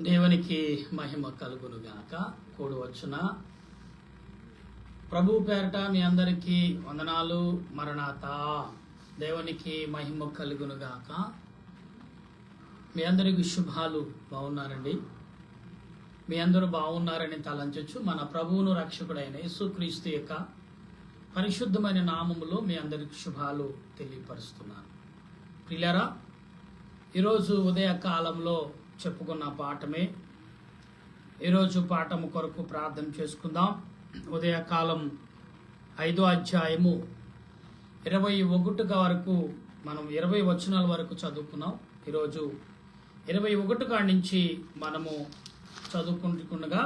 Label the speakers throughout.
Speaker 1: దేవునికి మహిమ కలుగునుగాక. కూడి వచ్చిన ప్రభు పేరట మీ అందరికీ వందనాలు. మరణాత. దేవునికి మహిమ కలుగునుగాక. మీ అందరికి శుభాలు. బాగున్నారండి? మీ అందరూ బాగున్నారని తలంచొచ్చు. మన ప్రభువును రక్షకుడైన యేసుక్రీస్తు యొక్క పరిశుద్ధమైన నామములో మీ అందరికి శుభాలు తెలియపరుస్తున్నాను. ప్రియులారా, ఈరోజు ఉదయకాలంలో చెప్పుకున్న పాఠమే ఈరోజు పాఠము కొరకు ప్రార్థన చేసుకుందాం. ఉదయకాలం 5వ అధ్యాయము 21 వరకు మనం 20 వచనాల వరకు చదువుకున్నాం. ఈరోజు 21 కాడి నుంచి మనము చదువుకుంటుండగా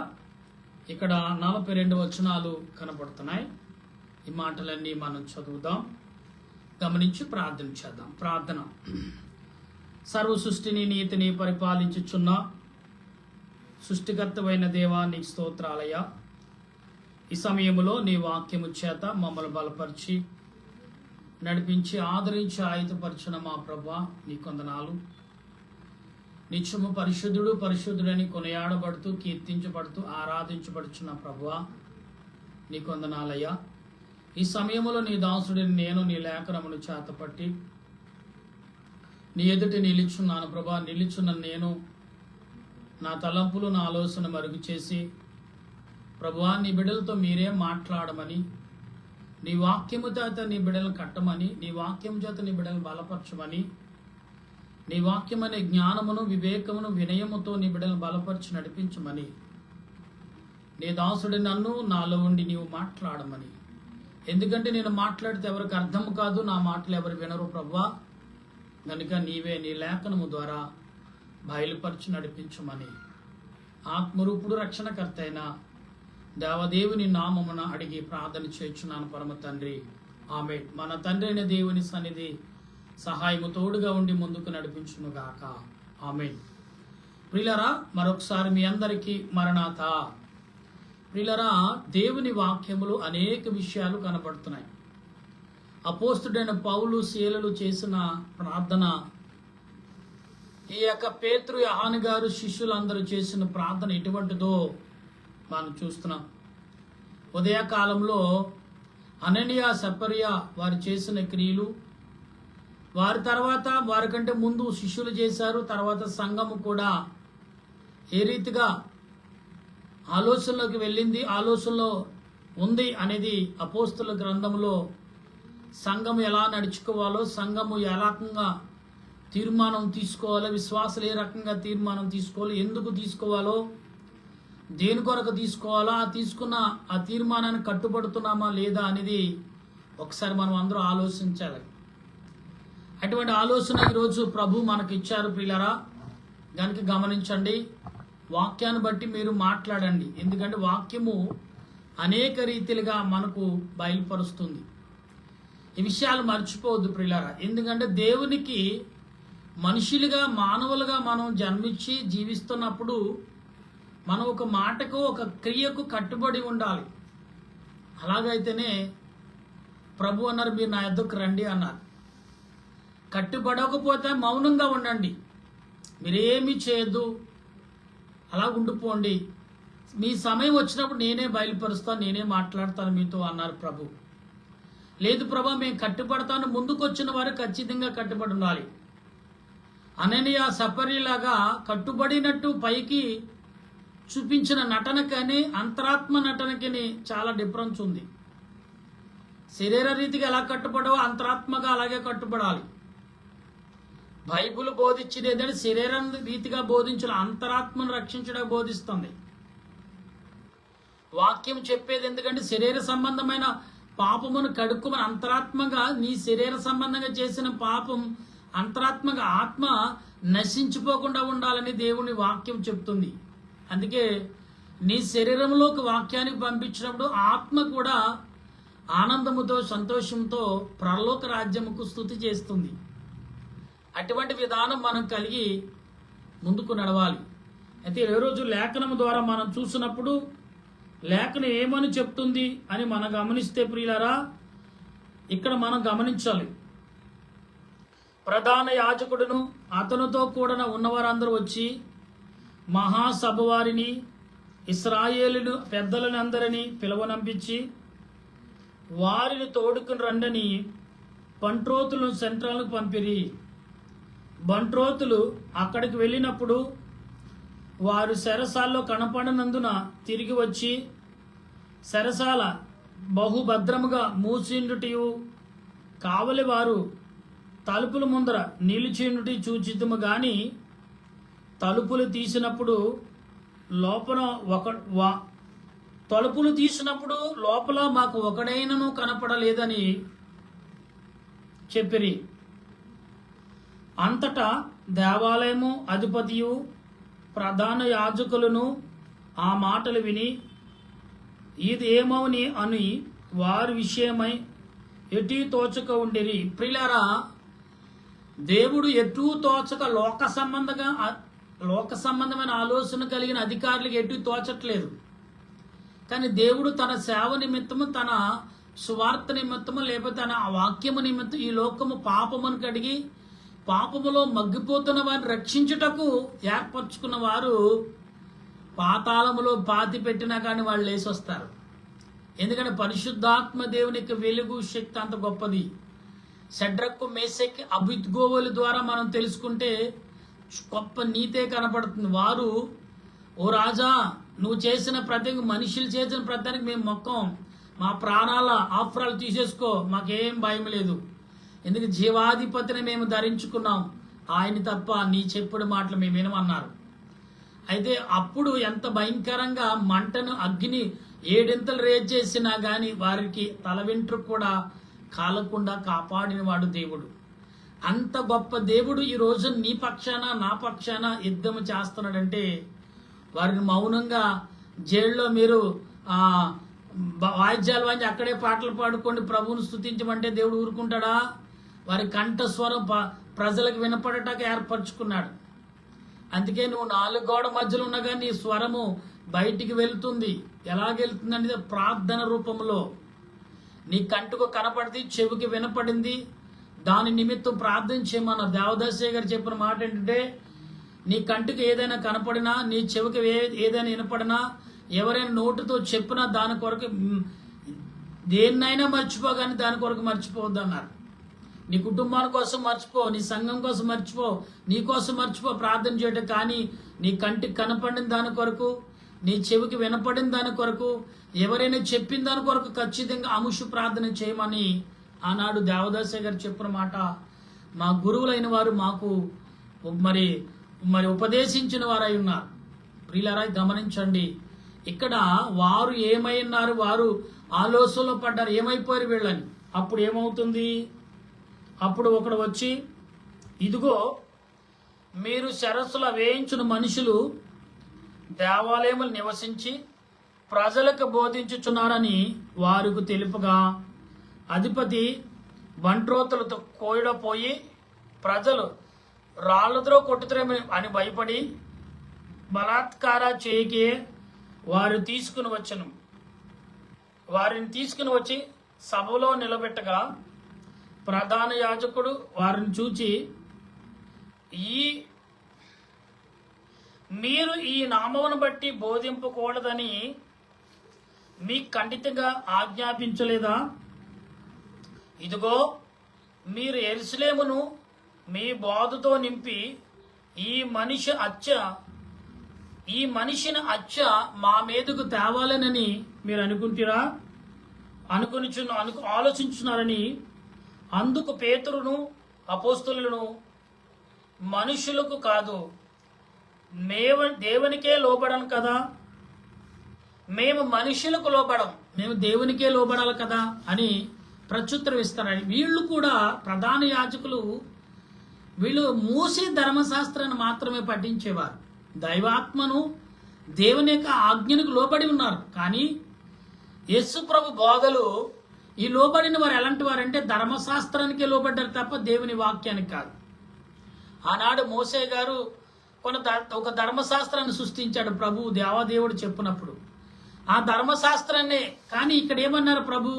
Speaker 1: ఇక్కడ 42 వచనాలు కనపడుతున్నాయి. ఈ మాటలన్నీ మనం చదువుదాం, గమనించి ప్రార్థన చేద్దాం. ప్రార్థన. సర్వ సృష్టిని నీతిని పరిపాలించుచున్న సృష్టికర్తవైన దేవా, నీకు స్తోత్రాలయ. ఈ సమయంలో నీ వాక్యము చేత మమ్మల్ని బలపరిచి నడిపించి ఆదరించి ఆయుధపరిచిన మా ప్రభువా, నీ కొందనాలు. నిత్యము పరిశుద్ధుడు పరిశుద్ధుడని కొనియాడబడుతూ కీర్తించబడుతూ ఆరాధించబడుచున్న ప్రభువా, నీ కొందనాలయ్య. ఈ సమయంలో నీ దాసుడిని నేను నీ లేఖనమును చేతపట్టి నీ ఎదుటి నిలుచున్నాను ప్రభా. నిలుచున్న నేను నా తలంపులు నా ఆలోచన మరుగు చేసి ప్రభువా, నీ బిడ్డలతో మీరే మాట్లాడమని, నీ వాక్యము చేత నీ బిడ్డలను కట్టమని, నీ వాక్యం చేత నీ బిడ్డలను బలపరచమని, నీ వాక్యం అనే జ్ఞానమును వివేకమును వినయముతో నీ బిడ్డలను బలపరిచి నడిపించమని, నీ దాసుడి నన్ను నాలో ఉండి నీవు మాట్లాడమని. ఎందుకంటే నేను మాట్లాడితే ఎవరికి అర్థం కాదు, నా మాటలు ఎవరు వినరు ప్రభువా. కనుక నీవే నీ లేఖనము ద్వారా బయలుపరిచి నడిపించమని ఆత్మరూపుడు రక్షణకర్త అయిన దేవదేవుని నామమున అడిగి ప్రార్థన చేయుచున్నాను పరమ తండ్రి, ఆమేన్. మన తండ్రి అయిన దేవుని సన్నిధి సహాయము తోడుగా ఉండి ముందుకు నడిపించునుగాక, ఆమేన్. ప్రియులారా, మరొకసారి మీ అందరికీ మరణాత. ప్రియులారా, దేవుని వాక్యములు అనేక విషయాలు కనబడుతున్నాయి. అపోస్తుడైన పౌలు శీలలు చేసిన ప్రార్థన, ఈ యొక్క పేతురు యోహాను గారు శిష్యులందరూ చేసిన ప్రార్థన ఎటువంటిదో మనం చూస్తున్నాం. ఉదయకాలంలో అననీయ సపరియా వారు చేసిన క్రియలు, వారి తర్వాత వారికంటే ముందు శిష్యులు చేశారు, తర్వాత సంఘము కూడా ఏ రీతిగా ఆలోచనలోకి వెళ్ళింది, ఆలోచనలో ఉంది అనేది అపోస్తుల గ్రంథంలో సంఘము ఎలా నడుచుకోవాలో, సంఘము ఏ రకంగా తీర్మానం తీసుకోవాలో, విశ్వాసులు ఏ రకంగా తీర్మానం తీసుకోవాలో, ఎందుకు తీసుకోవాలో, దేని కొరకు తీసుకోవాలో, తీసుకున్న ఆ తీర్మానాన్ని కట్టుబడుతున్నామా లేదా అనేది ఒకసారి మనం అందరూ ఆలోచించాలి. అటువంటి ఆలోచన ఈరోజు ప్రభు మనకు ఇచ్చారు ప్రియులారా. దానికి గమనించండి, వాక్యాన్ని బట్టి మీరు మాట్లాడండి. ఎందుకంటే వాక్యము అనేక రీతిలుగా మనకు బయలుపరుస్తుంది. ఈ విషయాలు మర్చిపోవద్దు ప్రియులారా. ఎందుకంటే దేవునికి మనుషులుగా మానవులుగా మనం జన్మించి జీవిస్తున్నప్పుడు మనం ఒక మాటకు ఒక క్రియకు కట్టుబడి ఉండాలి. అలాగైతేనే ప్రభు అన్నారు, మీరు నా యొద్దకు రండి అన్నారు. కట్టుబడకపోతే మౌనంగా ఉండండి, మీరేమీ చేయొద్దు, అలా ఉండిపోండి. మీ సమయం వచ్చినప్పుడు నేనే బయలుపరుస్తాను, నేనే మాట్లాడతాను మీతో అన్నారు ప్రభు. లేదు ప్రభా, మేము కట్టుబడతాను, ముందుకు వచ్చిన వారు ఖచ్చితంగా కట్టుబడి ఉండాలి. అననీయ సపర్యలాగా కట్టుబడినట్టు పైకి చూపించిన నటనకని అంతరాత్మ నటనకని చాలా డిఫరెన్స్ ఉంది. శరీర రీతిగా ఎలా కట్టుబడవో అంతరాత్మగా అలాగే కట్టుబడాలి. బైబుల్ బోధించేది ఏంటంటే శరీరం రీతిగా బోధించడం, అంతరాత్మను రక్షించడానికి బోధిస్తుంది. వాక్యం చెప్పేది ఎందుకంటే శరీర సంబంధమైన పాపమును కడుక్కుమని, అంతరాత్మగా నీ శరీర సంబంధంగా చేసిన పాపం అంతరాత్మగా ఆత్మ నశించిపోకుండా ఉండాలని దేవుని వాక్యం చెప్తుంది. అందుకే నీ శరీరంలోకి వాక్యానికి పంపించినప్పుడు ఆత్మ కూడా ఆనందముతో సంతోషంతో పరలోక రాజ్యముకు స్తుతి చేస్తుంది. అటువంటి విధానం మనం కలిగి ముందుకు నడవాలి. అయితే ఏ రోజు లేఖనం ద్వారా మనం చూసినప్పుడు లేఖనం ఏమని చెప్తుంది అని మనం గమనిస్తే ప్రియులారా, ఇక్కడ మనం గమనించాలి. ప్రధాన యాజకుడును అతనితో కూడా ఉన్నవారందరూ వచ్చి మహాసభ వారిని ఇశ్రాయేలు పెద్దలను అందరినీ పిలువనంపించి వారిని తోడుకుని రండని బంట్రోతులను సెంట్రల్కు పంపిరి. బంట్రోతులు అక్కడికి వెళ్ళినప్పుడు వారు చెరసాల్లో కనపడనందున తిరిగి వచ్చి చెరసాల బహుభద్రముగా మూసిండుటయు కావలి వారు తలుపుల ముందర నిలిచిండుటి చూచితుము గాని తలుపులు తీసినప్పుడు లోపల మాకు ఒకడైనను కనపడలేదని చెప్పిరి. అంతటా దేవాలయము అధిపతియు ప్రధాన యాజకులను ఆ మాటలు విని ఇది ఏమవుని అని వారి విషయమై ఎటీ తోచక ఉండిరి. ప్రియులారా, దేవుడు ఎటూ తోచక లోక సంబంధమైన ఆలోచన కలిగిన అధికారులకు ఎటు తోచట్లేదు. కానీ దేవుడు తన సేవ నిమిత్తము, తన సువార్త నిమిత్తము, లేకపోతే తన వాక్యము నిమిత్తం ఈ లోకము పాపమును కడిగి పాపములో మగ్గిపోతున్న వారిని రక్షించుటకు ఏర్పరచుకున్న వారు పాతాళములో పాతి పెట్టినా కానీ వాళ్ళు లేచి వస్తారు. ఎందుకంటే పరిశుద్ధాత్మ దేవుని యొక్క వెలుగు శక్తి అంత గొప్పది. షడ్రకు, మేషకు, అబేద్నెగోల ద్వారా మనం తెలుసుకుంటే గొప్ప నీతే కనపడుతుంది. వారు, ఓ రాజా, నువ్వు చేసిన ప్రతి మనుషులు చేసిన ప్రతిదానికి మేము మొక్కం, మా ప్రాణాల ఆఫరాలు తీసేసుకో, మాకేం భయం లేదు, ఎందుకు జీవాధిపతిని మేము ధరించుకున్నాం, ఆయన తప్ప నీ చెప్పుడు మాటలు మేము వినమన్నారు. అయితే అప్పుడు ఎంత భయంకరంగా మంటను అగ్ని 7 రేజ్ చేసినా గాని వారికి తల వెంట్రుక కూడా కాలకుండా కాపాడిన వాడు దేవుడు. అంత గొప్ప దేవుడు ఈ రోజు నీ పక్షాన నా పక్షాన యుద్ధము చేస్తున్నాడంటే వారిని మౌనంగా జైల్లో మీరు వాయిద్యాలు వాయించి అక్కడే పాటలు పాడుకోండి ప్రభువును స్తుతించమంటే దేవుడు ఊరుకుంటాడా? వారి కంఠస్వరం ప్రజలకు వినపడటానికి ఏర్పరచుకున్నాడు. అందుకే నువ్వు 4 గోడ మధ్యలో ఉండగా నీ స్వరము బయటికి వెళ్తుంది. ఎలాగెళ్తుందంటే ప్రార్థన రూపంలో. నీ కంటుకు కనపడింది, చెవికి వినపడింది, దాని నిమిత్తం ప్రార్థన చేయమన్న దేవదాసయ్య గారు చెప్పిన మాట ఏంటంటే, నీ కంటికి ఏదైనా కనపడినా, నీ చెవికి ఏదైనా వినపడినా, ఎవరైనా నోటితో చెప్పినా దాని కొరకు దేన్నైనా మర్చిపో, కానీ దాని కొరకు మర్చిపోవద్దు అన్నారు. నీ కుటుంబాల కోసం మర్చిపో, నీ సంఘం కోసం మర్చిపో, నీ కోసం మర్చిపో ప్రార్థన చేయటం. కానీ నీ కంటికి కనపడిన దాని కొరకు, నీ చెవికి వినపడిన దాని కొరకు, ఎవరైనా చెప్పిన దాని కొరకు ఖచ్చితంగా అముషు ప్రార్థన చేయమని ఆనాడు దేవదాసయ్య గారు చెప్పిన మాట మా గురువులైన వారు మాకు మరి ఉపదేశించిన వారై ఉన్నారు. ప్రియులారా, గమనించండి, ఇక్కడ వారు ఏమై ఉన్నారు, వారు ఆలోచనలో పడ్డారు, ఏమైపోయారు వీళ్ళని. అప్పుడు ఏమవుతుంది? అప్పుడు ఒకడు వచ్చి, ఇదిగో మీరు శిరస్సుల వేయించిన మనుషులు దేవాలయములు నివసించి ప్రజలకు బోధించుచున్నారని వారికి తెలుపగా అధిపతి బంట్రోతులతో కోయడపోయి ప్రజలు రాళ్లతో కొట్టుతారేమో అని భయపడి బలాత్కార చేయకే వారిని తీసుకుని వచ్చి సభలో నిలబెట్టగా ప్రధాన యాజకుడు వారిని చూచి, మీరు ఈ నామమును బట్టి బోధింపకూడదని మీకు ఖండితంగా ఆజ్ఞాపించలేదా? ఇదిగో మీరు యెరూషలేమును మీ బోధతో నింపి ఈ మనిషిని హత్య మా మీదకు తేవాలనని మీరు అనుకుంటారా? ఆలోచించున్నారని. అందుకు పేతురును అపోస్తలులను, మనుషులకు కాదు, దేవునికే లోబడను కదా, మేము మనుషులకు లోబడం, మేము దేవునికే లోబడాలి కదా అని ప్రత్యుత్తరం ఇస్తారని. వీళ్ళు కూడా ప్రధాన యాజకులు, వీళ్ళు మూసే ధర్మశాస్త్రాన్ని మాత్రమే పఠించేవారు. దైవాత్మను దేవుని యొక్క ఆజ్ఞలకు లోబడి ఉన్నారు. కానీ యేసు ప్రభు బోధలు ఈ లోబడిన వారు ఎలాంటి వారంటే ధర్మశాస్త్రానికే లోబడ్డారు తప్ప దేవుని వాక్యానికి కాదు. ఆనాడు మోసే గారు ఒక ధర్మశాస్త్రాన్ని సృష్టించాడు ప్రభు, దేవాదేవుడు చెప్పినప్పుడు ఆ ధర్మశాస్త్రాన్ని. కానీ ఇక్కడ ఏమన్నారు ప్రభు?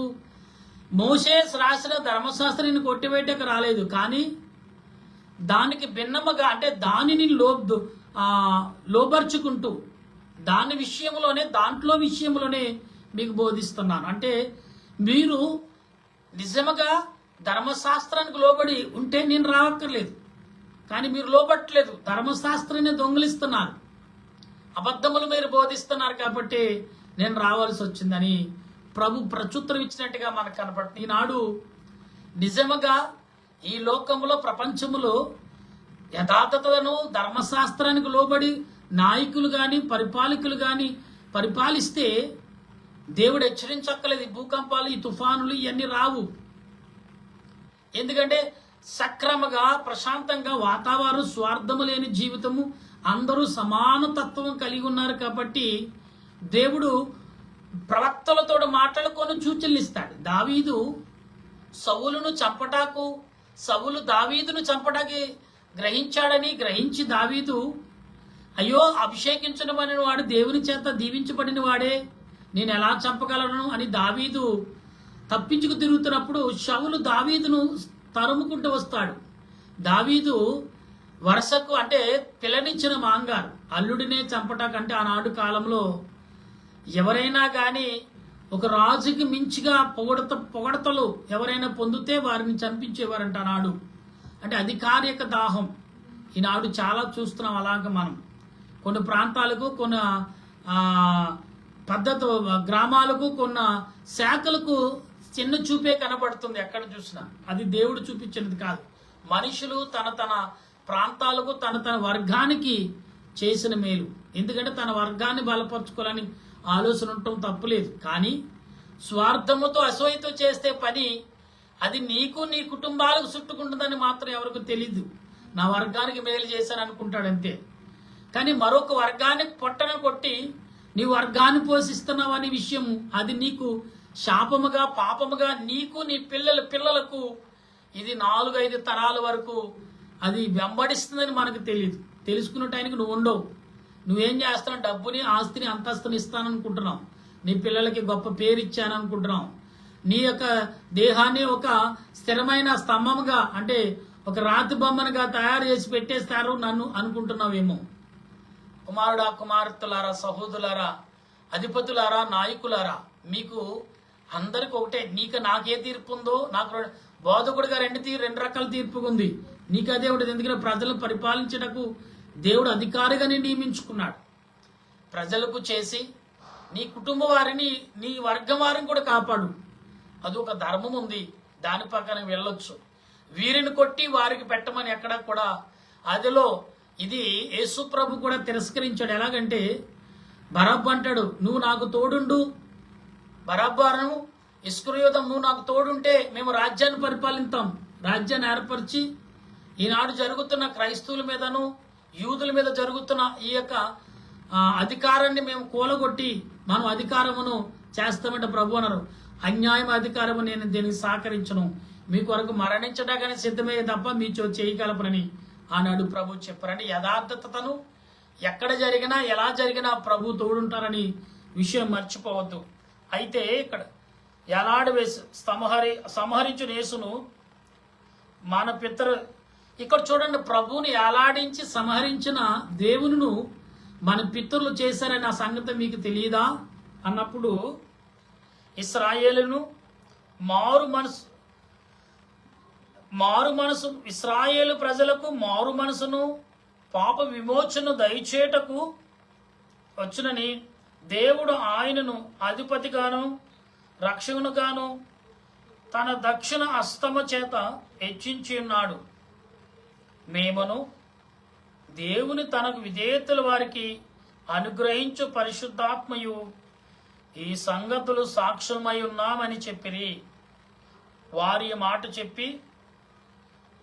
Speaker 1: మోసే రాసిన ధర్మశాస్త్రాన్ని కొట్టివేయటకు రాలేదు, కానీ దానికి భిన్నముగా అంటే దానిని లోబర్చుకుంటూ దాని విషయంలోనే దాంట్లో విషయంలోనే మీకు బోధిస్తున్నాను. అంటే మీరు నిజముగా ధర్మశాస్త్రానికి లోబడి ఉంటే నేను రావక్కర్లేదు, కానీ మీరు లోబట్టలేదు, ధర్మశాస్త్రాన్ని దొంగిలిస్తున్నారు, అబద్ధములు మీరు బోధిస్తున్నారు కాబట్టి నేను రావాల్సి వచ్చిందని ప్రభు ప్రత్యుత్తరం ఇచ్చినట్టుగా మనకు కనపడుతుంది. ఈనాడు నిజముగా ఈ లోకంలో ప్రపంచంలో యథార్థతను ధర్మశాస్త్రానికి లోబడి నాయకులు కానీ పరిపాలకులు కానీ పరిపాలిస్తే దేవుడు హెచ్చరించక్కలేదు. ఈ భూకంపాలు, ఈ తుఫానులు ఇవన్నీ రావు. ఎందుకంటే సక్రమంగా ప్రశాంతంగా వాతావరణం, స్వార్థము లేని జీవితము, అందరూ సమానతత్వం కలిగి ఉన్నారు కాబట్టి దేవుడు ప్రవక్తలతో మాట్లాడుకొని సూచనలు ఇస్తాడు. దావీదు సౌలు దావీదును చంపటానికి గ్రహించి దావీదు అయ్యో అభిషేకించడమని వాడు దేవుని చేత దీవించబడిన వాడే, నేను ఎలా చంపగలను అని దావీదు తప్పించుకు తిరుగుతున్నప్పుడు సౌలు దావీదును తరుముకుంటూ వస్తాడు. దావీదు వరుసకు అంటే పిల్లనిచ్చిన మాంగారు అల్లుడినే చంపటాకంటే ఆనాడు కాలంలో ఎవరైనా కానీ ఒక రాజుకి మించిగా పొగడతలు ఎవరైనా పొందితే వారిని చంపించేవారంట ఆనాడు. అంటే అధికారిక దాహం ఈనాడు చాలా చూస్తున్నాం. అలాగ మనం కొన్ని ప్రాంతాలకు, కొన్ని గ్రామాలకు, కొన్ని శాఖలకు చిన్న చూపే కనబడుతుంది ఎక్కడ చూసినా. అది దేవుడు చూపించినది కాదు. మనుషులు తన ప్రాంతాలకు తన వర్గానికి చేసిన మేలు. ఎందుకంటే తన వర్గాన్ని బలపరచుకోవాలని ఆలోచన ఉండటం తప్పులేదు. కానీ స్వార్థముతో అసూయతో చేస్తే పని అది నీకు నీ కుటుంబాలకు చుట్టుకుంటుందని మాత్రం ఎవరికి తెలీదు. నా వర్గానికి మేలు చేశాను అనుకుంటాడు అంతే. కానీ మరొక వర్గానికి పొట్టన కొట్టి నీ వర్గాన్ని పోషిస్తున్నావు అనే విషయం అది నీకు శాపముగా పాపముగా నీకు నీ పిల్లలకు ఇది 4-5 తరాల వరకు అది వెంబడిస్తుందని మనకు తెలియదు. తెలుసుకునే టైంకి నువ్వు ఉండవు. నువ్వేం చేస్తున్నావు? డబ్బుని, ఆస్తిని, అంతస్తుని ఇస్తాననుకుంటున్నావు. నీ పిల్లలకి గొప్ప పేరు ఇచ్చాననుకుంటున్నావు. నీ యొక్క దేహాన్ని ఒక స్థిరమైన స్తంభముగా అంటే ఒక రాతి బొమ్మనుగా తయారు చేసి పెట్టేస్తారు నన్ను అనుకుంటున్నావేమో. కుమారుడా, కుమార్తెలారా, సహోదరులారా, అధిపతులారా, నాయకులారా, మీకు అందరికి ఒకటే. నాకే తీర్పు ఉందో, నాకు బోధకుడిగా రెండు రకాల తీర్పు ఉంది. నీకు అదే ఒకటి. ఎందుకంటే ప్రజలను పరిపాలించటకు దేవుడు అధికారిగా నియమించుకున్నాడు. ప్రజలకు చేసి నీ కుటుంబ వారిని, నీ వర్గం వారిని కూడా కాపాడు. అది ఒక ధర్మం ఉంది, దాని ప్రకారం వెళ్ళొచ్చు. వీరిని కొట్టి వారికి పెట్టమని ఎక్కడ కూడా అదిలో ఇది యేసు ప్రభు కూడా తిరస్కరించాడు. ఎలాగంటే బరబ్బ అంటాడు, నువ్వు నాకు తోడుండు, బరబ్బాను ఇస్కరియోతం నువ్వు నాకు తోడుంటే మేము రాజ్యాన్ని పరిపాలిస్తాం. రాజ్యాన్ని ఏర్పరిచి ఈనాడు జరుగుతున్న క్రైస్తవుల మీదను యూదుల మీద జరుగుతున్న ఈ యొక్క అధికారాన్ని మేము కూలగొట్టి మనం అధికారమును చేస్తామంటే ప్రభు అన్నారు. అన్యాయం అధికారము నేను దీనికి సహకరించను, మీ కొరకు మరణించడానికి సిద్ధమయ్యే తప్ప మీ చేయగలపనని ఆనాడు ప్రభు చెప్పారంటే యథార్థతను ఎక్కడ జరిగినా ఎలా జరిగినా ప్రభు తోడుంటారని విషయం మర్చిపోవద్దు. అయితే ఇక్కడ ఎలాడు వేసి సంహరించిన యేసును మన ఇక్కడ చూడండి, ప్రభువుని ఏలాడించి సంహరించిన దేవునిను మన పితరులు చేశారని ఆ సంగతి మీకు తెలియదా అన్నప్పుడు ఇశ్రాయేలును మారు మనసు ఇశ్రాయేలు ప్రజలకు మారు మనసును పాప విమోచన దయచేటకు వచ్చునని దేవుడు ఆయనను అధిపతిగాను రక్షకునిగాను తన దక్షిణ హస్తము చేత హెచ్చించి ఉన్నాడు. మేమను దేవుని తనకు విధేయతల వారికి అనుగ్రహించు పరిశుద్ధాత్మయు ఈ సంగతులు సాక్ష్యమై ఉన్నామని చెప్పిరి. వారి మాట చెప్పి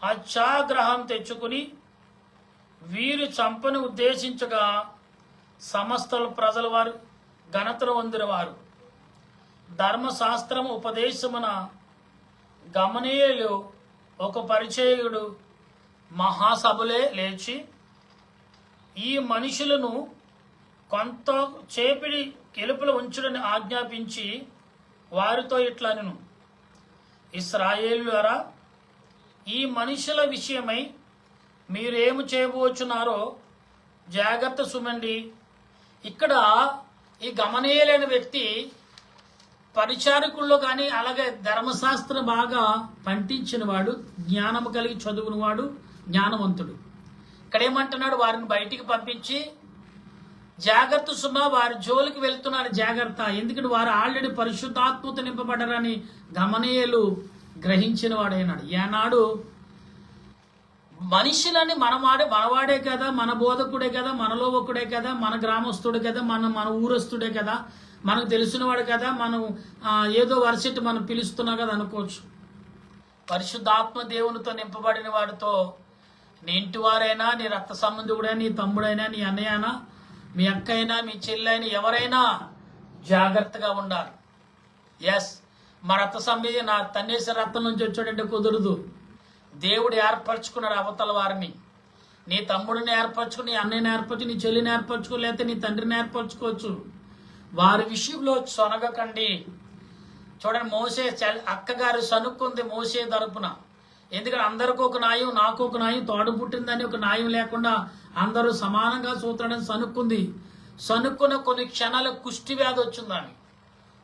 Speaker 1: అత్యాగ్రహం తెచ్చుకుని వీరు చంపని ఉద్దేశించగా సమస్త ప్రజల వారు ఘనతను పొందిన వారు ధర్మశాస్త్రము ఉపదేశమున గమనీయులు ఒక పరిచయుడు మహాసభలే లేచి ఈ మనుషులను కొంత చేపిడి కెలుపులు ఉంచుడని ఆజ్ఞాపించి వారితో ఇట్లనెను, ఇశ్రాయేలులారా, ఈ మనుషుల విషయమై మీరేమి చేయబోచున్నారో జాగ్రత్త సుమండి. ఇక్కడ ఈ గమనీయులైన వ్యక్తి పరిచారకుల్లో కానీ అలాగే ధర్మశాస్త్రం బాగా పండించిన వాడు, జ్ఞానము కలిగి చదువుని వాడు, జ్ఞానవంతుడు. ఇక్కడ ఏమంటున్నాడు, వారిని బయటికి పంపించి జాగ్రత్త సుమా, వారి జోలికి వెళ్తున్నాడు జాగ్రత్త. ఎందుకంటే వారు ఆల్రెడీ పరిశుద్ధాత్మతో నింపబడ్డారని గమనీయులు గ్రహించిన వాడైనాడు. ఏనాడు మనుషులని మనవాడే కదా, మన బోధకుడే కదా, మనలో ఒకడే కదా, మన గ్రామస్తుడే కదా, మన ఊరస్తుడే కదా, మనకు తెలిసినవాడు కదా, మనం ఏదో వరసెట్టి మనం పిలుస్తున్నాం కదా అనుకోవచ్చు. పరిశుద్ధాత్మ దేవునితో నింపబడిన వాడితో నీ ఇంటివారైనా, నీ రక్త సంబంధుడైనా, నీ తమ్ముడైనా, నీ అన్నయ్యనా, మీ అక్క అయినా, మీ చెల్లైనా, ఎవరైనా జాగ్రత్తగా ఉండాలి. ఎస్, మా రక్త సంబంధి నా తన్నేశ్వర రక్తం నుంచి వచ్చాడంటే కుదరదు. దేవుడు ఏర్పరచుకున్నాడు అవతల వారిని. నీ తమ్ముడిని ఏర్పరచుకుని, నీ అన్నయ్యని ఏర్పరచు, నీ చెల్లిని ఏర్పరచుకో, లేకపోతే నీ తండ్రిని ఏర్పరచుకోవచ్చు. వారి విషయంలో సొనగకండి. చూడండి, మోసే అక్కగారు సనుక్కుంది మోసే తరపున. ఎందుకంటే అందరికీ ఒక న్యాయం, నాకు ఒక న్యాయం, తోడు పుట్టిందని ఒక న్యాయం లేకుండా అందరూ సమానంగా చూస్తాడని సనుక్కుంది. సనుక్కున్న కొన్ని క్షణాలు కుష్టి వ్యాధి వచ్చింది. ఆమె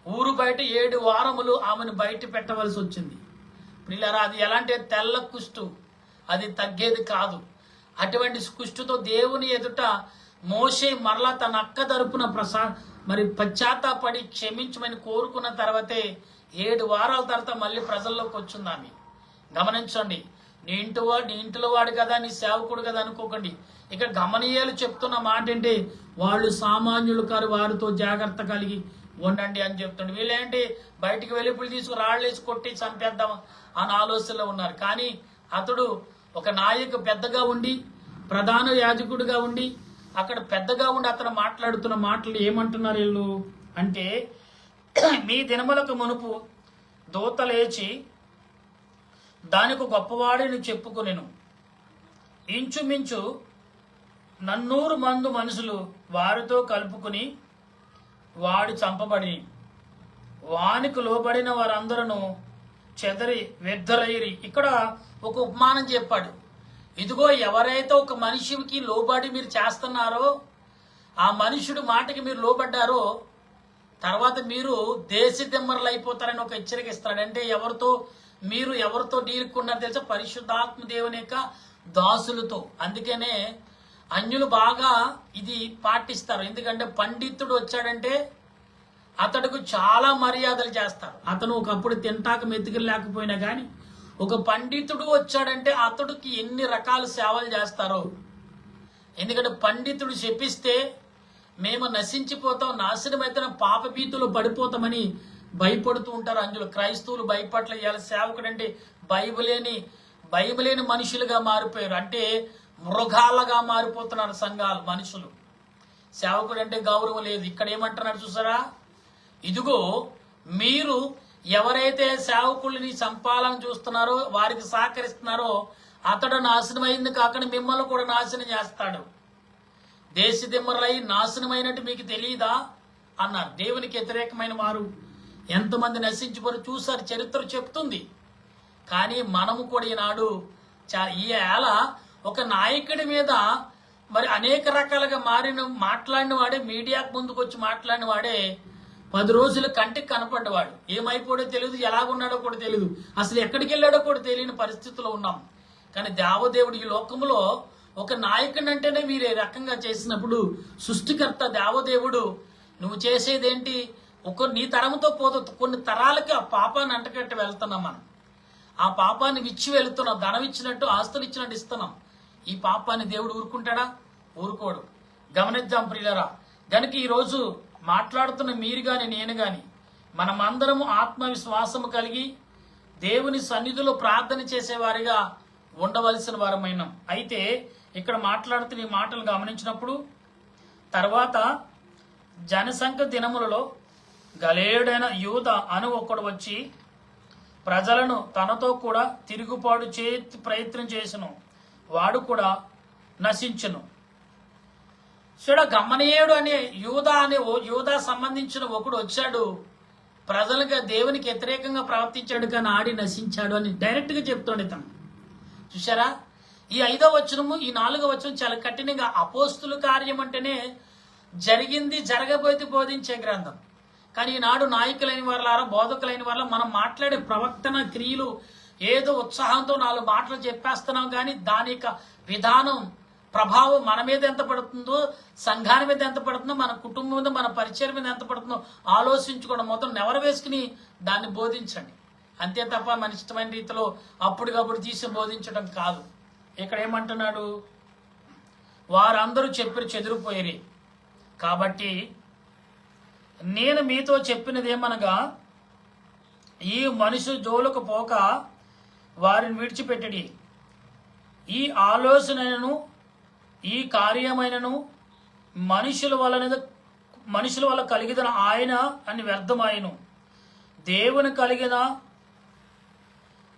Speaker 1: ఊరు బయట 7 వారములు ఆమెను బయట పెట్టవలసి వచ్చింది. పిల్లరా, అది ఎలాంటి తెల్ల కుష్టు, అది తగ్గేది కాదు. అటువంటి కుష్టుతో దేవుని ఎదుట మోసే మరలా తన అక్క తరపున పశ్చాత్తాపడి క్షమించమని కోరుకున్న తర్వాతే 7 వారాల తర్వాత మళ్ళీ ప్రజల్లోకి వచ్చింది ఆమె. గమనించండి, నీ ఇంటిలో వాడు కదా, నీ సేవకుడు కదా అనుకోకండి. ఇక్కడ గమనీయాలు చెప్తున్న మాట ఏంటి, వాళ్ళు సామాన్యులు కారు, వారితో జాగ్రత్త కలిగి ఉండండి అని చెప్తుండే. వీళ్ళేంటి బయటికి వెళ్ళి తీసుకుని రాళ్ళేసి కొట్టి చంపేద్దాం అని ఆలోచనలో ఉన్నారు. కానీ అతడు ఒక నాయకు పెద్దగా ఉండి, ప్రధాన యాజకుడిగా ఉండి, అక్కడ పెద్దగా ఉండి అతను మాట్లాడుతున్న మాటలు ఏమంటున్నారు వీళ్ళు అంటే, మీ దినములకు మునుపు దూత లేచి దానికి గొప్పవాడిని చెప్పుకొనెను. ఇంచుమించు 400 మంది మనుషులు వారితో కలుపుకుని వాడు చంపబడి, వానికి లోబడిన వారందరూ చెదరి వ్యర్థులైరి. ఇక్కడ ఒక ఉపమానం చెప్పాడు. ఇదిగో, ఎవరైతే ఒక మనిషికి లోబడి మీరు చేస్తున్నారో, ఆ మనుషుడు మాటకి మీరు లోబడ్డారో, తర్వాత మీరు దేశదిమ్మరులు అయిపోతారని ఒక హెచ్చరిక ఇస్తాడు. అంటే మీరు ఎవరితో డీలుకున్నారో తెలుసా? పరిశుద్ధాత్మ దేవుని యొక్క దాసులతో. అందుకనే అన్యులు బాగా ఇది పాటిస్తారు. ఎందుకంటే పండితుడు వచ్చాడంటే అతడుకు చాలా మర్యాదలు చేస్తారు. అతను ఒకప్పుడు తింటాక మెతుకులు లేకపోయినా కానీ ఒక పండితుడు వచ్చాడంటే అతడికి ఎన్ని రకాల సేవలు చేస్తారో. ఎందుకంటే పండితుడు చెప్పిస్తే మేము నశించిపోతాం, నాశనమైతే పాపభీతులు పడిపోతామని భయపడుతూ ఉంటారు అందులో. క్రైస్తవులు భయపట్ల ఇవాళ సేవకుడు అంటే భయలేని మనుషులుగా మారిపోయారు. అంటే మృగాలుగా మారిపోతున్నారు సంఘాలు, మనుషులు. సేవకుడు అంటే గౌరవం లేదు. ఇక్కడ ఏమంటున్నారు చూసారా, ఇదిగో మీరు ఎవరైతే సేవకుల్ని చంపాలని చూస్తున్నారో, వారికి సహకరిస్తున్నారో, అతడు నాశనమైంది కాకుండా మిమ్మల్ని కూడా నాశనం చేస్తాడు. దేశదిమ్మరులై నాశనమైనట్టు మీకు తెలియదా అన్నారు. దేవునికి వ్యతిరేకమైన వారు ఎంతమంది నశించిపోయి చూసారు, చరిత్ర చెప్తుంది. కానీ మనము కూడా ఈనాడు ఈ ఏళ ఒక నాయకుడి మీద అనేక రకాలుగా మాట్లాడిన వాడే, మీడియాకు ముందుకు వచ్చి మాట్లాడిన వాడే 10 రోజులు కంటికి కనపడ్డవాడు. ఏమైపోయాడో తెలియదు, ఎలాగున్నాడో కూడా తెలియదు, అసలు ఎక్కడికి వెళ్ళాడో కూడా తెలియని పరిస్థితిలో ఉన్నాం. కానీ దేవదేవుడు ఈ లోకంలో ఒక నాయకుడు అంటేనే మీరు ఈ రకంగా చేసినప్పుడు సృష్టికర్త దేవదేవుడు నువ్వు చేసేదేంటి, నీ తరంతో పోదు, కొన్ని తరాలకి ఆ పాపాన్ని అంటకట్టి వెళ్తున్నాం. మనం ఆ పాపాన్ని ఇచ్చి వెళుతున్నాం. ధనం ఇచ్చినట్టు, ఆస్తులు ఇచ్చినట్టు ఇస్తున్నాం. ఈ పాపాన్ని దేవుడు ఊరుకుంటాడా? ఊరుకోడు. గమనిద్దాం ప్రియులరా. గనుక ఈరోజు మాట్లాడుతున్న మీరు గాని నేను గాని మనమందరము ఆత్మవిశ్వాసము కలిగి దేవుని సన్నిధిలో ప్రార్థన చేసేవారిగా ఉండవలసిన వారమైనాం. అయితే ఇక్కడ మాట్లాడుతున్న ఈ మాటలు గమనించినప్పుడు, తర్వాత జనసంఖ్య దినములలో గలేయుడైన యూద అను ఒకడు వచ్చి ప్రజలను తనతో కూడా తిరుగుబాటు ప్రయత్నం చేసెను, వాడు కూడా నశించును. గమనీయుడు అనే యూదా సంబంధించిన ఒకడు వచ్చాడు, ప్రజలుగా దేవునికి వ్యతిరేకంగా ప్రవర్తించాడు, కానీ ఆడి నశించాడు అని డైరెక్ట్ గా చెప్తాడు ఇతను. చూసారా, ఈ 5వ వచనము, ఈ 4వ వచనం చాలా కఠినంగా అపోస్తుల కార్యం అంటేనే జరిగింది జరగబోతే బోధించే గ్రంథం. కానీ ఈనాడు నాయకులైన వాళ్ళారా, బోధకులైన వాళ్ళ మనం మాట్లాడే ప్రవర్తన క్రియలు ఏదో ఉత్సాహంతో 4 మాటలు చెప్పేస్తున్నాం, కానీ దాని యొక్క విధానం ప్రభావం మన మీద ఎంత పడుతుందో, సంఘాన్ని మీద ఎంత పడుతుందో, మన కుటుంబం మీద, మన పరిచయం మీద ఎంత పడుతుందో ఆలోచించుకోవడం, మొత్తం నెవరు వేసుకుని దాన్ని బోధించండి. అంతే తప్ప మన ఇష్టమైన రీతిలో అప్పటికప్పుడు తీసి బోధించడం కాదు. ఇక్కడ ఏమంటున్నాడు, వారందరూ చెప్పి చెదిరిపోయిరి. కాబట్టి నేను మీతో చెప్పినది ఏమనగా, ఈ మనుషుల జోలుకు పోక వారిని విడిచిపెట్టడి. ఈ ఆలోచనను, ఈ కార్యమైనను మనుషుల వల్ల కలిగిన ఆయన అని వ్యర్థమాయను. దేవుని కలిగిన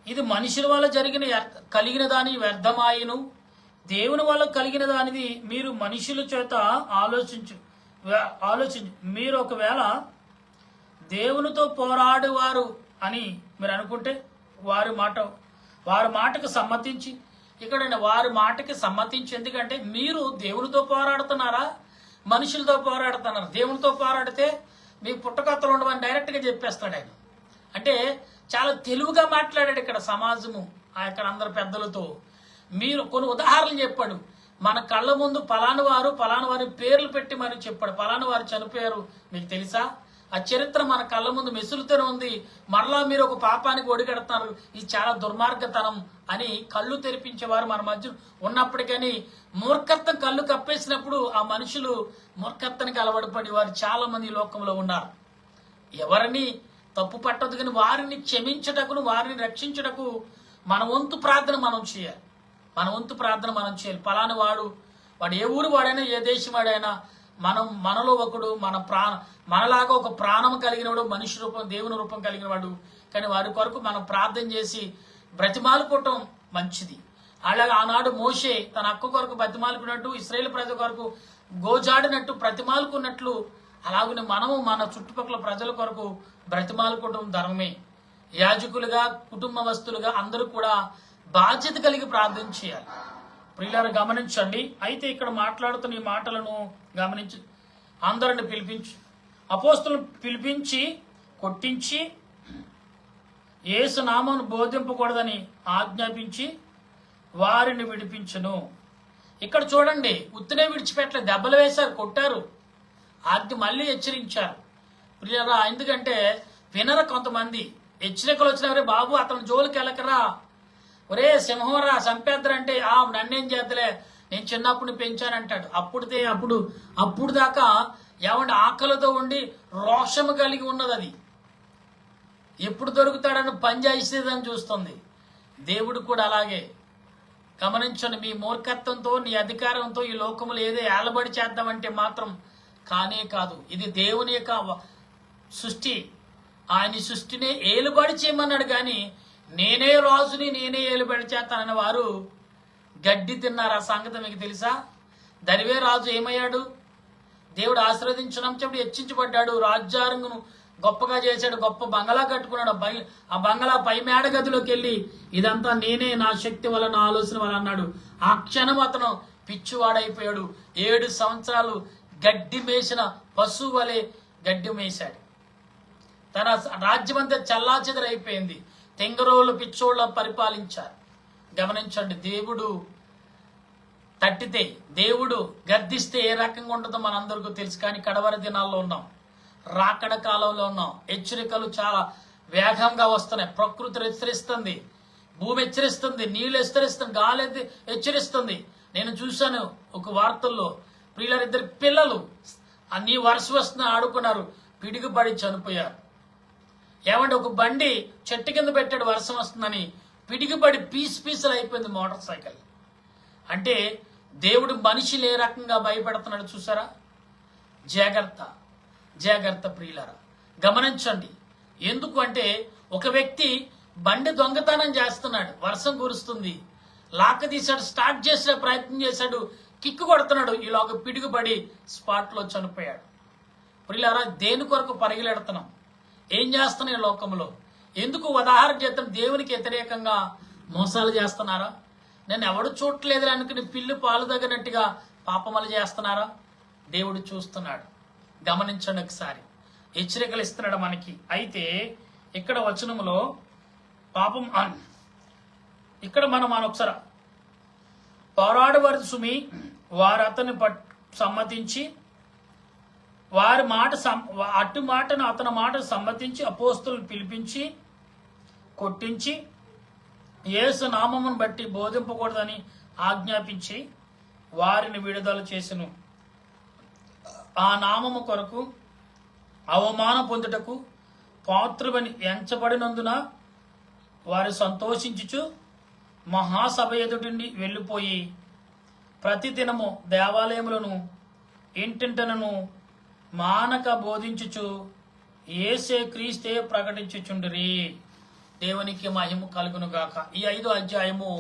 Speaker 1: ఇది మనుషుల వల్ల కలిగిన దాని వ్యర్థమాయను. దేవుని వల్ల కలిగిన దానిది మీరు మనుషుల చేత ఆలోచించు. మీరు ఒకవేళ దేవునితో పోరాడువారు అని మీరు అనుకుంటే వారి మాటకు సమ్మతించి, ఇక్కడ వారి మాటకి సమ్మతించి, ఎందుకంటే మీరు దేవునితో పోరాడుతున్నారా, మనుషులతో పోరాడుతున్నారు? దేవునితో పోరాడితే మీ పుట్టకత్తలు ఉండవని డైరెక్ట్గా చెప్పేస్తాడు ఆయన. అంటే చాలా తెలివిగా మాట్లాడాడు ఇక్కడ సమాజము, ఇక్కడ అందరు పెద్దలతో. మీరు కొన్ని ఉదాహరణలు చెప్పాడు. మన కళ్ళ ముందు పలానా వారి పేర్లు పెట్టి మరి చెప్పాడు. పలానా వారు చనిపోయారు, మీకు తెలుసా? ఆ చరిత్ర మన కళ్ళ ముందు మెసులుతూనే ఉంది. మరలా మీరు ఒక పాపానికి ఒడిగడుతున్నారు, ఇది చాలా దుర్మార్గతనం అని కళ్ళు తెరిపించేవారు మన మధ్య ఉన్నప్పటికీ మూర్ఖత్వం కళ్ళు కప్పేసినప్పుడు ఆ మనుషులు మూర్ఖత్వానికి అలవాటుపడి వారు చాలా మంది లోకంలో ఉన్నారు. ఎవరిని తప్పు పట్టదు, కానీ వారిని క్షమించటకును, వారిని రక్షించటకు మన వంతు ప్రార్థన మనం చేయాలి. పలానా వాడు ఏ ఊరు వాడైనా, ఏ దేశం వాడైనా, మనలో ఒకడు, మనలాగా ఒక ప్రాణం కలిగిన వాడు, మనిషి రూపం, దేవుని రూపం కలిగిన వాడు. కానీ వారి కొరకు మనం ప్రార్థన చేసి బ్రతిమాలుకోవటం మంచిది. అలాగే ఆనాడు మోషే తన అక్క కొరకు బ్రతిమాలుకున్నట్టు, ఇశ్రాయేలు ప్రజల కొరకు గోజాడినట్టు బ్రతిమాలుకున్నట్లు, అలాగనే మనము మన చుట్టుపక్కల ప్రజల కొరకు బ్రతిమాలుకోవటం ధర్మమే. యాజకులుగా, కుటుంబస్తులుగా అందరూ కూడా బాధ్యత కలిగి ప్రార్థన చేయాలి. ప్రియులారా గమనించండి. అయితే ఇక్కడ మాట్లాడుతున్న ఈ మాటలను గమనించి అందరిని అపోస్తలులను పిలిపించి కొట్టించి యేసు నామమును బోధింపకూడదని ఆజ్ఞాపించి వారిని విడిపించును. ఇక్కడ చూడండి, ఉత్తినే విడిచిపెట్టలేదు, దెబ్బలు వేశారు, కొట్టారు, ఆజ్ఞ మళ్ళీ హెచ్చరించారు. ప్రియులారా, ఎందుకంటే వినరు కొంతమంది. హెచ్చరికలు వచ్చినవరే, బాబు అతను జోలికి వెళ్ళకరా, ఒరే సింహంరా చంపేద్దరంటే నన్నేం చేద్దలే, నేను చిన్నప్పుడు పెంచానంటాడు. అప్పుడు దాకా ఏమంటే ఆకలితో ఉండి రోషము కలిగి ఉన్నది. అది ఎప్పుడు దొరుకుతాడని పంజాయిస్తుందని చూస్తుంది. దేవుడు కూడా అలాగే. గమనించండి, మీ మూర్ఖత్వంతో, నీ అధికారంతో ఈ లోకములు ఏదో ఏలబడి చేద్దామంటే మాత్రం కానే కాదు. ఇది దేవుని యొక్క సృష్టి. ఆయన సృష్టిని ఏలుబడి చేయమన్నాడు, కానీ నేనే రాజుని, నేనే ఏలుబడి చేస్తానని వారు గడ్డి తిన్నారు. ఆ సంగతి మీకు తెలుసా? దరివే రాజు ఏమయ్యాడు? దేవుడు ఆశీర్వదించినప్పుడు హెచ్చించబడ్డాడు, రాజ్యారంగును గొప్పగా చేశాడు, గొప్ప బంగళా కట్టుకున్నాడు. ఆ బంగళా పై మేడ గదిలోకి వెళ్ళి ఇదంతా నేనే, నా శక్తి వల్ల, నా ఆలోచన వల్ల అన్నాడు. ఆ క్షణం అతను పిచ్చివాడైపోయాడు. 7 సంవత్సరాలు గడ్డి మేసిన పశువు వలె గడ్డి మేశాడు. తన రాజ్యం అంతా చల్లాచెదరైపోయింది. తెంగరోళ్ళు, పిచ్చోళ్ళ పరిపాలించారు. గమనించండి, దేవుడు తట్టితే, దేవుడు గర్దిస్తే ఏ రకంగా ఉంటుందో మనందరికీ తెలుసు. కానీ కడవరి దినాల్లో ఉన్నాం, రాకడ కాలంలో ఉన్నాం. హెచ్చరికలు చాలా వేగంగా వస్తున్నాయి. ప్రకృతి హెచ్చరిస్తుంది, భూమి హెచ్చరిస్తుంది, నీళ్లు హెచ్చరిస్తుంది, గాలి హెచ్చరిస్తుంది. నేను చూశాను ఒక వార్తల్లో, ప్రియుల 2 పిల్లలు అన్ని వర్షం వస్తున్నా ఆడుకున్నారు, పిడుగుపడి చనిపోయారు. ఏమంటే ఒక బండి చెట్టు కింద పెట్టాడు, వర్షం వస్తుందని, పిడిగిపడి పీసులు అయిపోయింది మోటార్ సైకిల్. అంటే దేవుడు మనిషిని ఏ రకంగా భయపెడుతున్నాడు చూసారా? జాగ్రత్త ప్రియులారా, గమనించండి. ఎందుకు అంటే ఒక వ్యక్తి బండి దొంగతనం చేస్తున్నాడు, వర్షం కురుస్తుంది, లాక్క తీశాడు, స్టార్ట్ చేసే ప్రయత్నం చేశాడు, కిక్కు కొడుతున్నాడు, ఇలాగ పిడుగుపడి స్పాట్లో చనిపోయాడు. ప్రియులారా, దేని కొరకు పరిగెలెడుతున్నాం? ఏం చేస్తున్నాయి లోకంలో? ఎందుకు ఉదాహరణ చేస్తాం? దేవునికి వ్యతిరేకంగా మోసాలు చేస్తున్నారా? నన్ను ఎవడు చూడట్లేదు అనుకుని పిల్లి పాలు తగినట్టుగా పాపములు చేస్తున్నారా? దేవుడు చూస్తున్నాడు. గమనించండి ఒకసారి, హెచ్చరికలు ఇస్తున్నాడు మనకి. అయితే ఇక్కడ వచనములో పాపం ఇక్కడ మనం ఒకసారి పోరాడవరు సుమి, వారు అతన్ని సమ్మతించి వారి మాట అటు మాటను అతని మాటను సమ్మతించి అపోస్తులను పిలిపించి కొట్టించి యేసు నామమును బట్టి బోధింపకూడదని ఆజ్ఞాపించి వారిని విడుదల చేసెను. ఆ నామము కొరకు అవమానం పొందుటకు పాత్రువని ఎంచబడినందున వారు సంతోషించుచు మహాసభ ఎదుటిని వెళ్ళిపోయి ప్రతిదినము దేవాలయములను ఇంటింటను మానక బోధించుచు యేసే క్రీస్తే ప్రకటించుచుండిరి. దేవునికి మహిమ కలుగును గాక. ఈ 5వ అధ్యాయము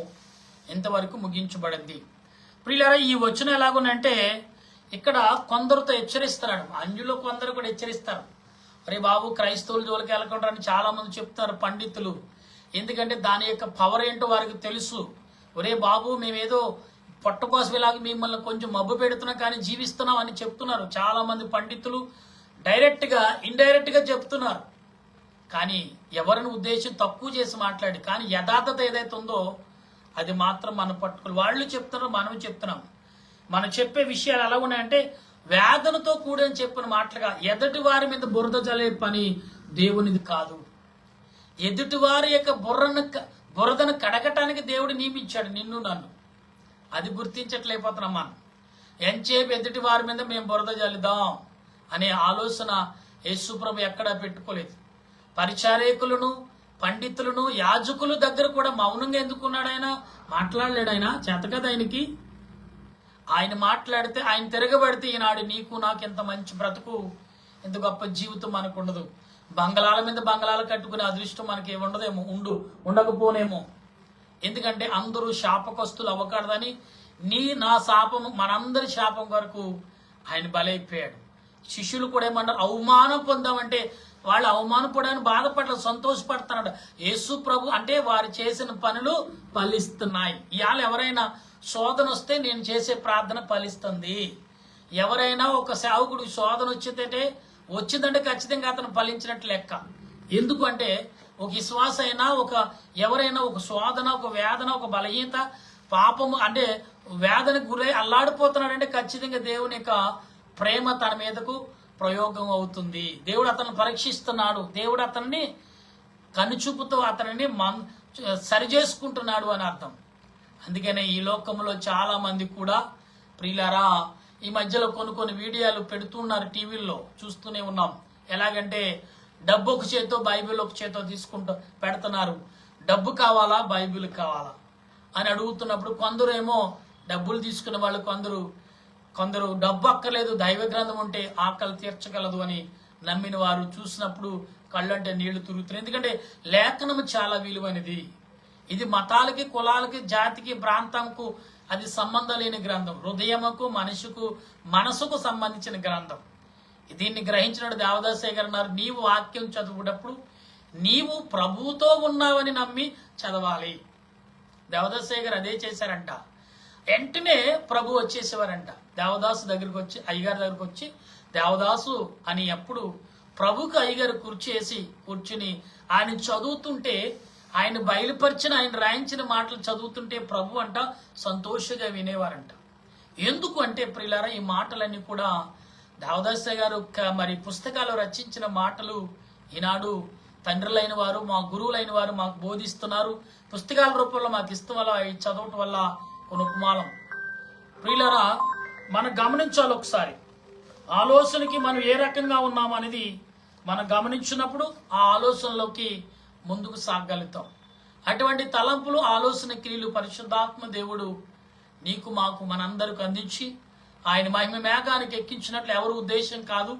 Speaker 1: ఇంతవరకు ముగించబడింది. ప్రియులారా, ఈ వచనం ఎలాగునంటే ఇక్కడ కొందరితో హెచ్చరిస్తున్నాడు. అన్యులో కొందరు కూడా హెచ్చరిస్తారు. అరే బాబు, క్రైస్తవుల జోలికి వెళ్ళకుండా అని చాలా మంది చెప్తున్నారు పండితులు. ఎందుకంటే దాని యొక్క పవర్ ఏంటో వారికి తెలుసు. ఒరే బాబు, మేమేదో పొట్ట కోసం ఇలాగ మిమ్మల్ని కొంచెం మబ్బు పెడుతున్నాం కానీ జీవిస్తున్నాం అని చెప్తున్నారు చాలా మంది పండితులు. డైరెక్ట్గా ఇండైరెక్ట్గా చెప్తున్నారు. కానీ ఎవరిని ఉద్దేశం తక్కువ చేసి మాట్లాడి, కానీ యథార్థత ఏదైతే ఉందో అది మాత్రం మనం పట్టుకుని వాళ్ళు చెప్తున్నారు, మనం చెప్తున్నాం. మనం చెప్పే విషయాలు ఎలా ఉన్నాయంటే వేదనతో కూడని చెప్పిన మాటలుగా. ఎదుటి వారి మీద బురద జల్లే పని దేవునిది కాదు. ఎదుటి వారి యొక్క బురదను కడగటానికి దేవుడు నియమించాడు నిన్ను నన్ను. అది గుర్తించట్లేకపోతున్నాం మనం. ఎంచేపు ఎదుటి వారి మీద మేము బురద జల్లుదాం అనే ఆలోచన యేసుప్రభు ఎక్కడా పెట్టుకోలేదు. పరిచారకులను, పండితులను, యాజకుల దగ్గర కూడా మౌనంగా ఎందుకున్నాడు ఆయన? మాట్లాడలేడు ఆయన? చేత కదా ఆయనకి. ఆయన మాట్లాడితే, ఆయన తిరగబడితే ఈనాడు నీకు నాకు ఎంత మంచి బ్రతుకు, ఎంత గొప్ప జీవితం మనకు ఉండదు. బంగళాల మీద బంగళాలు కట్టుకునే అదృష్టం మనకి ఉండదేమో, ఉండకపోనేమో. ఎందుకంటే అందరూ శాపకస్తులు అవ్వకూడదని నా శాపము, మనందరి శాపం వరకు ఆయన బలైపోయాడు. శిష్యులు కూడా ఏమన్నారు? అవమానం పొందామంటే వాళ్ళు అవమానపడని బాధపడలేదు, సంతోషపడుతున్నాడు. యేసు ప్రభు అంటే వారు చేసిన పనులు ఫలిస్తున్నాయి. ఇవాళ ఎవరైనా శోధన వస్తే నేను చేసే ప్రార్థన ఫలిస్తుంది. ఎవరైనా ఒక సేవకుడు శోధన వచ్చిందంటే ఖచ్చితంగా అతను ఫలించినట్లు లెక్క. ఎందుకంటే ఒక విశ్వాస అయినా, ఎవరైనా ఒక శోధన, ఒక వేదన, ఒక బలహీనత, పాపము అంటే వేదనకు గురై అల్లాడిపోతున్నాడంటే ఖచ్చితంగా దేవుని యొక్క ప్రేమ తన మీదకు ప్రయోగం అవుతుంది. దేవుడు అతన్ని పరీక్షిస్తున్నాడు. దేవుడు అతన్ని కనుచూపుతో అతనిని సరి చేసుకుంటున్నాడు అని అర్థం. అందుకనే ఈ లోకంలో చాలా మంది కూడా ప్రియులారా ఈ మధ్యలో కొన్ని వీడియోలు పెడుతున్నారు, టీవీల్లో చూస్తూనే ఉన్నాం. ఎలాగంటే డబ్బు ఒక చేతో బైబిల్ ఒక చేతో తీసుకుంటూ పెడుతున్నారు. డబ్బు కావాలా, బైబిల్ కావాలా అని అడుగుతున్నప్పుడు కొందరేమో డబ్బులు తీసుకునే వాళ్ళు, కొందరు డబ్బు అక్కర్లేదు, దైవ గ్రంథం ఉంటే ఆకలి తీర్చగలదు అని నమ్మిన వారు చూసినప్పుడు కళ్ళంటే నీళ్లు తిరుగుతున్నాయి. ఎందుకంటే లేఖనము చాలా విలువైనది. ఇది మతాలకి, కులాలకి, జాతికి, ప్రాంతంకు అది సంబంధం లేని గ్రంథం. హృదయముకు, మనసుకు సంబంధించిన గ్రంథం. దీన్ని గ్రహించిన దేవదాసయ్య గారు అన్నారు, నీవు వాక్యం చదువుటప్పుడు నీవు ప్రభువుతో ఉన్నావని నమ్మి చదవాలి. దేవదాసయ్య గారు అదే చేశారంట. వెంటనే ప్రభు వచ్చేసేవారంట. దేవదాసు దగ్గరికి వచ్చి, అయ్యగారి దగ్గరికి వచ్చి దేవదాసు అని అప్పుడు ప్రభుకి అయ్యగారు కూర్చుని ఆయన చదువుతుంటే, ఆయన బయలుపరిచిన, ఆయన రాయించిన మాటలు చదువుతుంటే ప్రభు అంట సంతోషంగా వినేవారంట. ఎందుకు అంటే ప్రియులారా, ఈ మాటలన్నీ కూడా దేవదాసయ్య గారు మరి పుస్తకాలు రచించిన మాటలు. ఈనాడు తండ్రులైన వారు, మా గురువులైన వారు మాకు బోధిస్తున్నారు. పుస్తకాల రూపంలో మాకు ఇష్టం వల్ల, చదవటం వల్ల కొన్ని ఉపమానం. ప్రియులారా, మనం గమనించాలి ఒకసారి. ఆలోచనకి మనం ఏ రకంగా ఉన్నాం అనేది మనం గమనించినప్పుడు ఆ ఆలోచనలోకి ముందుకు సాగలుగుతాం. అటువంటి తలంపులు, ఆలోచన క్రియలు పరిశుద్ధాత్మ దేవుడు నీకు మాకు మనందరికి అందించి ఆయన మహిమ మేఘానికి ఎక్కించినట్లు ఎవరు ఉద్దేశం కాదు,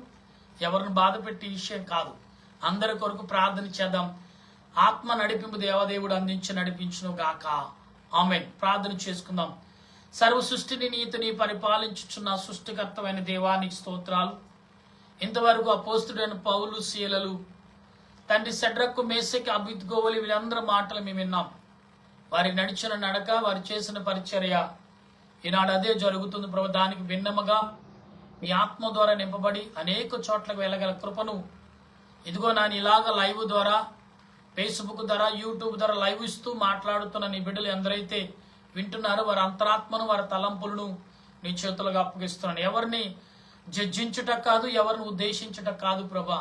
Speaker 1: ఎవరిని బాధ పెట్టే విషయం కాదు. అందరి కొరకు ప్రార్థన చేద్దాం. ఆత్మ నడిపింపు దేవదేవుడు నడిపించును గాక. ఆమేన్. ప్రార్థన చేసుకుందాం. సర్వ సృష్టిని నీతిని పరిపాలించుచున్న సృష్టికర్తమైన దేవానికి స్తోత్రాలు. ఇంతవరకు అపోస్తుడైన పౌలు, శీలలు, తండ్రి షడ్రకు, మేషకు, అబేద్నెగోలు వీళ్ళందరి మాటలు మేము విన్నాం. వారి నడిచిన నడక, వారు చేసిన పరిచర్య ఈనాడు అదే జరుగుతుంది ప్రభు. దానికి భిన్నముగా మీ ఆత్మ ద్వారా నింపబడి అనేక చోట్లకు వెళ్ళగల కృపను ఇదిగో నాని ఇలాగ లైవ్ ద్వారా, ఫేస్బుక్ ద్వారా, యూట్యూబ్ ద్వారా లైవ్ ఇస్తూ మాట్లాడుతున్న నీ బిడ్డలు ఎందరైతే వింటున్నారో వారి అంతరాత్మను, వారి తలంపులను నీ చేతులుగా అప్పగిస్తున్నాను. ఎవరిని జడ్జించుట కాదు, ఎవరిని ఉద్దేశించుట కాదు ప్రభా.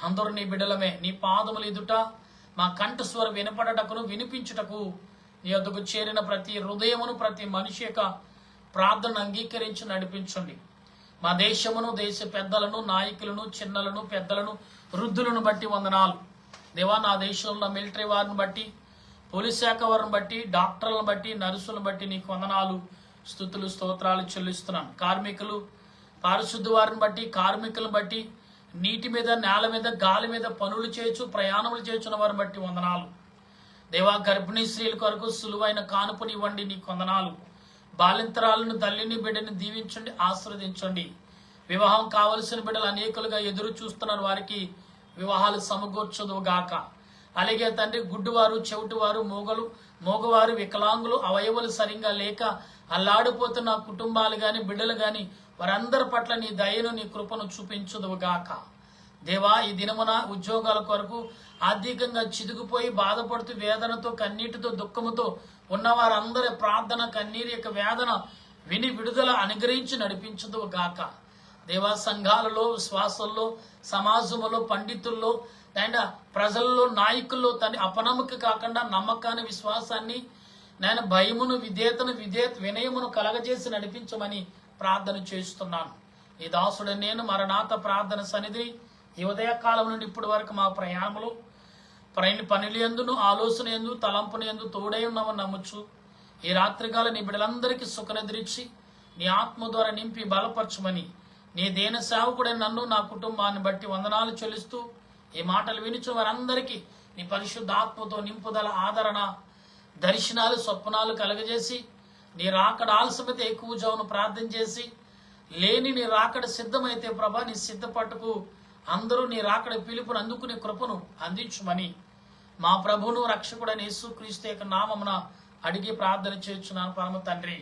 Speaker 1: అందరూ నీ బిడ్డలమే. నీ పాదములు ఎదుట మా కంఠస్వర వినపడటకును వినిపించుటకు నీ వద్దకు చేరిన ప్రతి హృదయమును, ప్రతి మనిషి యొక్క ప్రార్థనను అంగీకరించి నడిపించండి. మా దేశమును, దేశ పెద్దలను, నాయకులను, చిన్నలను, పెద్దలను, వృద్ధులను బట్టి వందనాలు దేవా. నా దేశంలో మిలిటరీ వారిని బట్టి, పోలీస్ శాఖ వారిని బట్టి, డాక్టర్లను బట్టి, నర్సులను బట్టి నీకు వందనాలు, స్తుతులు, స్తోత్రాలు చెల్లిస్తున్నాను. కార్మికులు, పారిశుద్ధ వారిని బట్టి, కార్మికులను బట్టి, నీటి మీద, నేల మీద, గాలి మీద పనులు చేయొచ్చు, ప్రయాణములు చేస్తున్న వారిని బట్టి వందనాలు దేవా. గర్భిణీ స్త్రీల కొరకు సులువైన కానుపని ఇవ్వండి, నీకు వందనాలు. బాలింతరాలను, తల్లిని, బిడ్డని దీవించండి, ఆశీర్వదించండి. వివాహం కావలసిన బిడ్డలు అనేకులుగా ఎదురు చూస్తున్నారు, వారికి వివాహాలు సమకూర్చదువు గాక. అలాగే తండ్రి, గుడ్డువారు, చెవిటివారు, మోగవారు, వికలాంగులు, అవయవులు సరిగా లేక అల్లాడిపోతున్న కుటుంబాలు గాని, బిడ్డలు గాని వారందరి పట్ల నీ దయను, నీ కృపను చూపించుదువు గాక దేవా. ఈ దినమున ఉద్యోగాల కొరకు ఆర్థికంగా చిదుగుపోయి బాధపడుతూ వేదనతో, కన్నీటితో, దుఃఖముతో ఉన్న వారందరి ప్రార్థన, కన్నీరు యొక్క వేదన విని విడుదల అనుగ్రహించి నడిపించుదువు గాక దేవా. సంఘాలలో, విశ్వాసంలో, సమాజంలో, పండితుల్లో అండ్ ప్రజల్లో, నాయకుల్లో తండ్రి అపనమ్మక కాకుండా నమ్మకాన్ని, విశ్వాసాన్ని, నేను భయమును, వినయమును కలగజేసి నడిపించమని ప్రార్థన చేస్తున్నాను. ఈ దాసుడు నేను మరణాత ప్రార్థన సన్నిధి ఈ ఉదయకాలం నుండి ఇప్పటి వరకు మా ప్రయాణంలో పనులు ఎందును, ఆలోచన ఎందు, తలంపుని ఎందు తోడై ఉన్నామని నమ్మచ్చు. ఈ రాత్రికాల నీ బిడ్డలందరికీ సుఖనిద్రించి నీ ఆత్మ ద్వారా నింపి బలపరచమని నీ దేన సేవకుడైన నన్ను, నా కుటుంబాన్ని బట్టి వందనాలు చెల్లిస్తూ ఈ మాటలు వినిచు వారందరికీ నీ పరిశుద్ధ ఆత్మతో నింపుదల, ఆదరణ, దర్శనాలు, స్వప్నాలు కలగజేసి నీ రాకడ ఆలస్యమైతే ఎక్కువ జావును ప్రార్థన చేసి లేని నీ రాకడ సిద్ధమైతే ప్రభా నీ సిద్ధపట్టుకు అందరూ నీ రాకడ పిలుపును అందుకునే కృపను అందించుమని మా ప్రభువును రక్షకుడైన యేసుక్రీస్తు యొక్క నామమున అడిగి ప్రార్థన చేస్తున్నాను పరమ తండ్రి,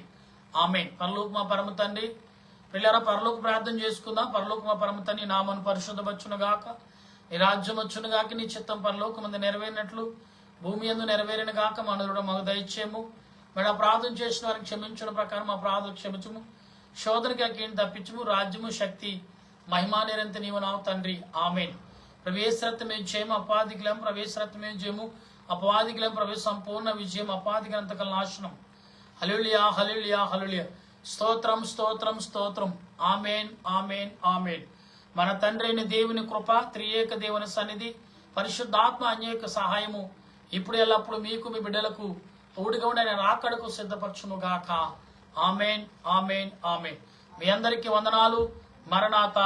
Speaker 1: ఆమేన్. పరలోక మా పరమ తండ్రి, పిల్లరా పరలోక ప్రార్థన చేసుకుందాం. పరలోక మా పరమ తండ్రి నామను పరిశుద్ధపచ్చును గాక, నీ రాజ్యం వచ్చును గాక, నీ చిత్తం పరలోకమందు నెరవేరినట్లు భూమి యందు నెరవేరిన గాక. మనరుడు మాకు దయచేయము. మేడం ప్రార్థన చేసిన వారికి క్షమించడం ప్రకారం మా ప్రార్థన క్షమించము. శోధనకి అకేం తప్పించము. రాజ్యము, శక్తి, మహిమా నిరంత నీవు నావు తండ్రి, ఆమేన్. ప్రవేశరత్నమే జయము, అపాధికులం ప్రవేశరత్నమే జయము, అపవాదికులం ప్రవేశ సంపూర్ణ విజయం, అపాధికంతకల నాశనం. హల్లెలూయా, హల్లెలూయా, హల్లెలూయా. స్తోత్రం, స్తోత్రం, స్తోత్రం. ఆమేన్, ఆమేన్, ఆమేన్. మన తండ్రి అయిన దేవుని కృప, త్రియేక దేవుని సన్నిధి, పరిశుద్ధాత్మ అన్యేక సహాయము ఇప్పుడు ఎల్లప్పుడు మీకు, మీ బిడ్డలకు తోడుగా ఉండి రాకడకు సిద్ధపరచును గాక. ఆమేన్, ఆమేన్, ఆమేన్. మీ అందరికీ వందనాలు. మరణాత.